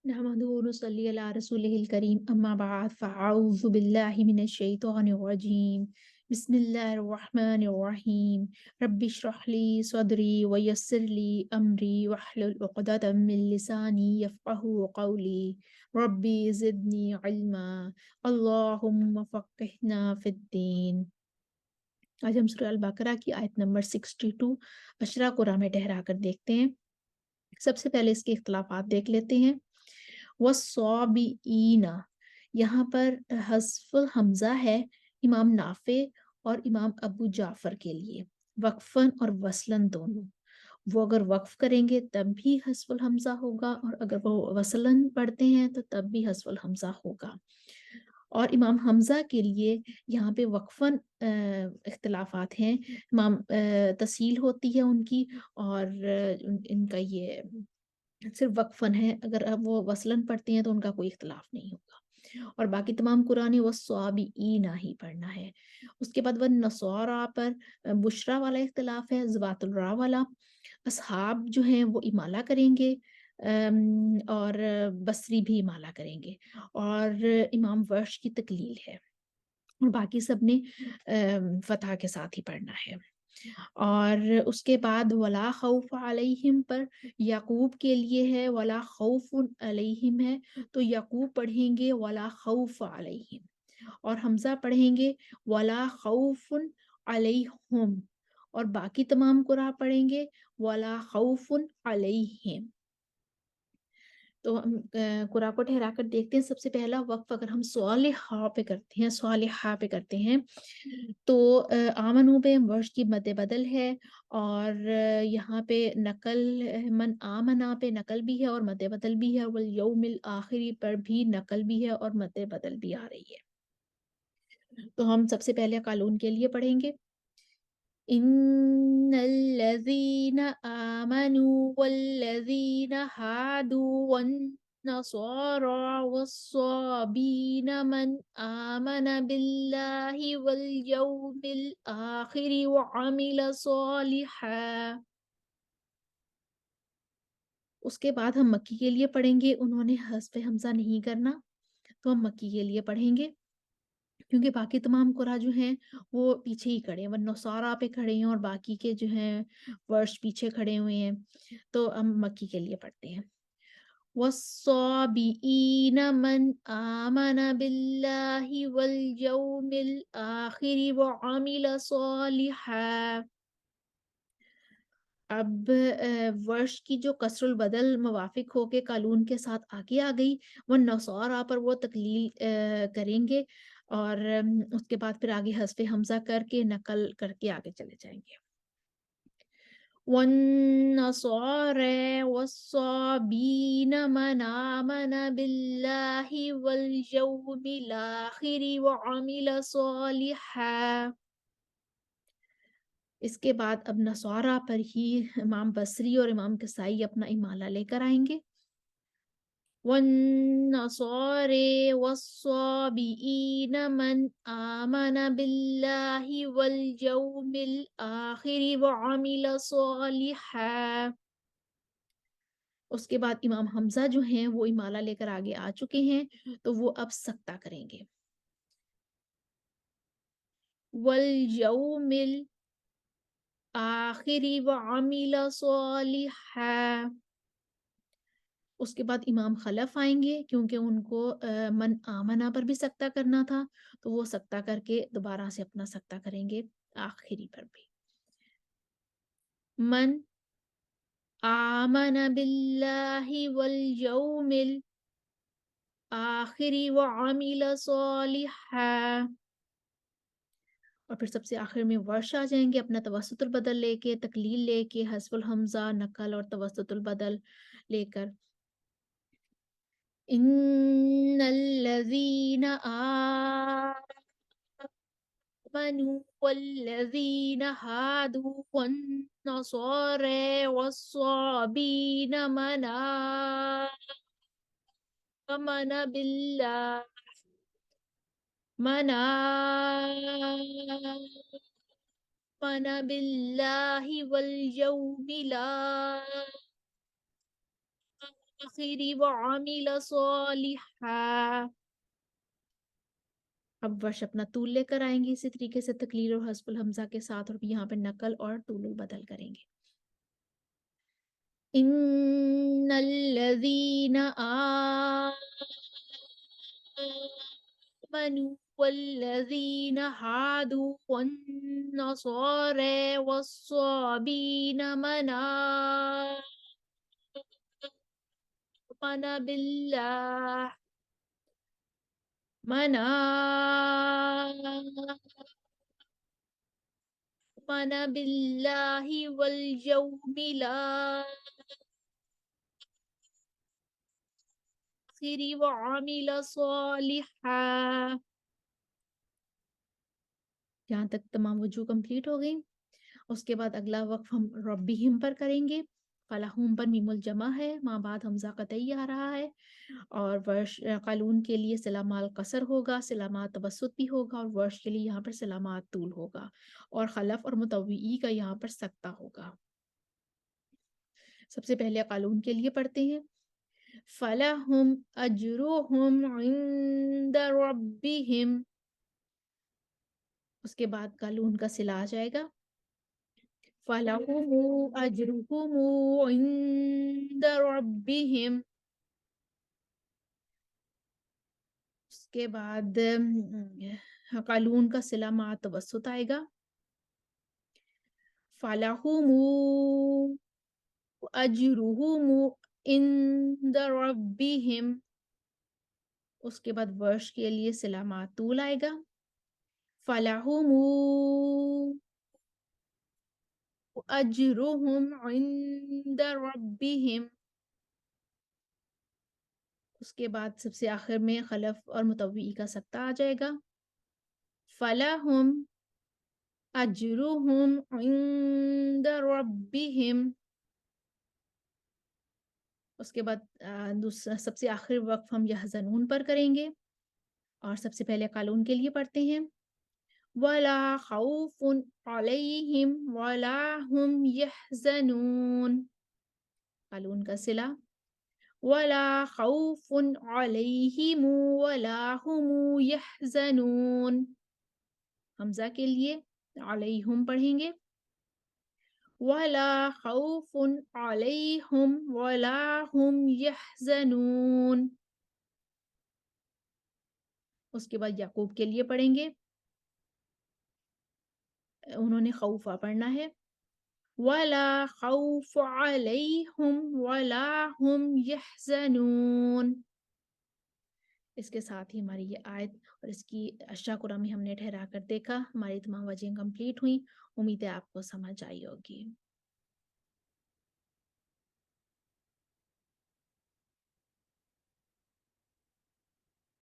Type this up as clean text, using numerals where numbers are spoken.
नहमदुहु व नुसल्ली अला रसूलिहिल करीम अम्मा बाद फ़अऊज़ु बिल्लाहि मिनश शैतानिर रजीम बिस्मिल्लाहिर रहमानिर रहीम रब्बि इश्रह ली सदरी व यस्सिर ली अमरी वहलुल उक़दतम मिन लिसानी यफ़क़हू क़ौली रब्बी ज़िदनी इल्मा अल्लाहुम्मा फ़क़्हिना फ़िद्दीन। आज हम सूरह अल बकरा की आयत नंबर 62 अशरा कुरान में ठहरा कर देखते हैं। सबसे पहले इसके इख्तिलाफ़ात देख लेते हैं। वस्साबिईना, यहाँ पर हस्फ़ुल हमज़ा है इमाम नाफ़े और इमाम अबू जाफ़र के लिए, वक़फ़न और वस्लन दोनों। वो अगर वक़्फ़ करेंगे तब भी हस्फ़ुल हमज़ा होगा और अगर वो वस्लन पढ़ते हैं तो तब भी हस्फ़ुल हमज़ा होगा। और इमाम हमज़ा के लिए यहाँ पे वक़फ़न इख्तिलाफ़ात हैं। इमाम तस्हील होती है उनकी और इनका ये सिर्फ़ वक़फ़न है, अगर अब वो वस्लन पढ़ते हैं तो उनका कोई इख्तिलाफ़ नहीं होगा। और बाकी तमाम कुरान वस्साबिईना ही पढ़ना है। उसके बाद वन्नस्वारा पर बुशरा वाला इख्तिलाफ़ है, ज़बातुल रा वाला। असहाब जो हैं वो इमाला करेंगे और बसरी भी इमाला करेंगे और इमाम वर्श की तकलील है और बाकी सब ने फ़तह के साथ ही पढ़ना है। और उसके बाद वला खौफ अलैहिम पर याकूब के लिए है, वला खौफुन अलैहिम है तो याकूब पढ़ेंगे वला खौफ अलैहिम और हमज़ा पढ़ेंगे वला खौफुन अलैहुम और बाकी तमाम कुरान पढ़ेंगे वला खौफुन अलैहिम। तो हम कुरा को ठहरा कर देखते हैं। सबसे पहला वक़्फ़ अगर हम स्वालिहा पे करते हैं, स्वालिहा पे करते हैं तो आमनू पे वर्ष की मद्दे बदल है और यहाँ पे नकल मन आमना पे नकल भी है और मद्दे बदल भी है, वल यौमिल आखिरी पर भी नकल भी है और मद्दे बदल भी आ रही है। तो हम सबसे पहले कालून के लिए पढ़ेंगे। इन्नल्लज़ीना आमनू वल्लज़ीना हादू वन्नसारा वस्साबीना मन आमन बिल्लाहि वल यौमिल आखिरि व अमिल सालिहा। उसके बाद हम मक्की के लिए पढ़ेंगे। उन्होंने हस्फ हमज़ा नहीं करना, तो हम मक्की के लिए पढ़ेंगे। क्योंकि बाकी तमाम कुरा जो हैं वो पीछे ही खड़े हैं, वो नौसारा पे खड़े हैं और बाकी के जो हैं वर्ष पीछे खड़े हुए हैं। तो हम मक्की के लिए पढ़ते हैं। वस्साबिईन मन आमन बिल्लाहि वल यौमिल आखिरि व अमिल सालिहा। अब वर्ष की जो कसरुल बदल मुवाफ़िक होके कालून के साथ आगे आ गई, वो नौसारा पर वो तकलील करेंगे और उसके बाद फिर आगे हस्फ़े हमज़ा करके नकल करके आगे चले जाएँगे। वन्नसारा वस्साबीन मन आमन बिल्लाहि वल यौमिल आखिरि व अमिल सालिहा। इसके बाद अब नसवारा पर ही इमाम बसरी और इमाम किसाई अपना इमाला लेकर आएंगे। वन्नसारे वस्साबिईन मन आमन बिल्लाहि वल यौमिल आखिरि व अमिल सालिहा। उसके बाद इमाम हमजा जो हैं वो इमाला लेकर आगे आ चुके हैं, तो वो अब सख्ता करेंगे। वल यौमिल आखिरि व अमिल सालिहा। उसके बाद इमाम खलफ आएँगे क्योंकि उनको मन आमना पर भी सख्ता करना था, तो वो सख्ता करके दोबारा से अपना सख्ता करेंगे आखिरी पर भी। मन आमन बिल्लाहि वल यौमिल आखिरि व अमिल सालिहा। और फिर सबसे आखिर में वर्ष आ जाएँगे अपना तवस्सुतुल बदल लेके, तकलील लेके, हस्फुल हमज़ा, नकल और तवस्सुतुल बदल लेकर। इन्नल्लज़ीना आमनू वल्लज़ीना हादू वन्नसारा वस्साबीन मन आमन बिल्लाहि वल यौमिल آخری وعمل صالحا. اب ورش اپنا طول لے کر آئیں گے اسی طریقے سے تقلیر اور حذف الحمزہ کے ساتھ، اور یہاں پہ نقل اور طول البدل کریں گے. ان الذین آمنوا والذین هادوا والنصارى والصابین آمن بالله من آمن بالله واليوم الآخر وعمل صالحا. یہاں تک تمام وجوہ کمپلیٹ ہو گئی. اس کے بعد اگلا وقف ہم ربہم پر کریں گے. فلاحوم پر میم الجمع ہے، ماں بعد حمزہ قطعی آ رہا ہے، اور ورش قالون کے لیے سلامات قصر ہوگا، سلامات توسط بھی ہوگا، اور ورش کے لیے یہاں پر سلامات طول ہوگا، اور خلف اور متوعی کا یہاں پر سکتہ ہوگا. سب سے پہلے قالون کے لیے پڑھتے ہیں. فَلَهُمْ أَجْرُهُمْ عِنْدَ رَبِّهِمْ. اس کے بعد قالون کا صلہ آ جائے گا. فَلَهُمْ أَجْرُهُمْ عِنْدَ رَبِّهِمْ. اس کے بعد قالون کا صلہ مع توسط آئے گا. فَلَهُمْ أَجْرُهُمْ عِنْدَ رَبِّهِمْ. اس کے بعد ورش کے لیے صلہ مع طول آئے گا. فَلَهُمْ أَجْرُهُمْ عِنْدَ رَبِّهِمْ. اس کے بعد سب سے آخر میں خلف اور متوعی کا سکتہ آ جائے گا. فَلَهُمْ أَجْرُهُمْ عِنْدَ رَبِّهِمْ. اس کے بعد سب سے آخر وقف ہم یحزنون پر کریں گے، اور سب سے پہلے قالون کے لیے پڑھتے ہیں. وَلَا خَوْفٌ عَلَيْهِمْ وَلَا هُمْ يَحْزَنُونَ. قالون کا صلہ وَلَا خَوْفٌ عَلَيْهِمْ وَلَا هُمْ يَحْزَنُونَ. حمزہ کے لیے علیہم پڑھیں گے. وَلَا خَوْفٌ عَلَيْهِمْ وَلَا هُمْ يَحْزَنُونَ. اس کے بعد یعقوب کے لیے پڑھیں گے. انہوں نے خوفا پڑھنا ہے. وَلَا خَوْفُ عَلَيْهِمْ وَلَا هُمْ يَحْزَنُونَ. اس کے ساتھ ہی ہماری یہ آیت اور اس کی اشرا قرآن میں ہم نے ٹھہرا کر دیکھا. ہماری تمام وجہیں کمپلیٹ ہوئیں. امید ہے آپ کو سمجھ آئی ہوگی.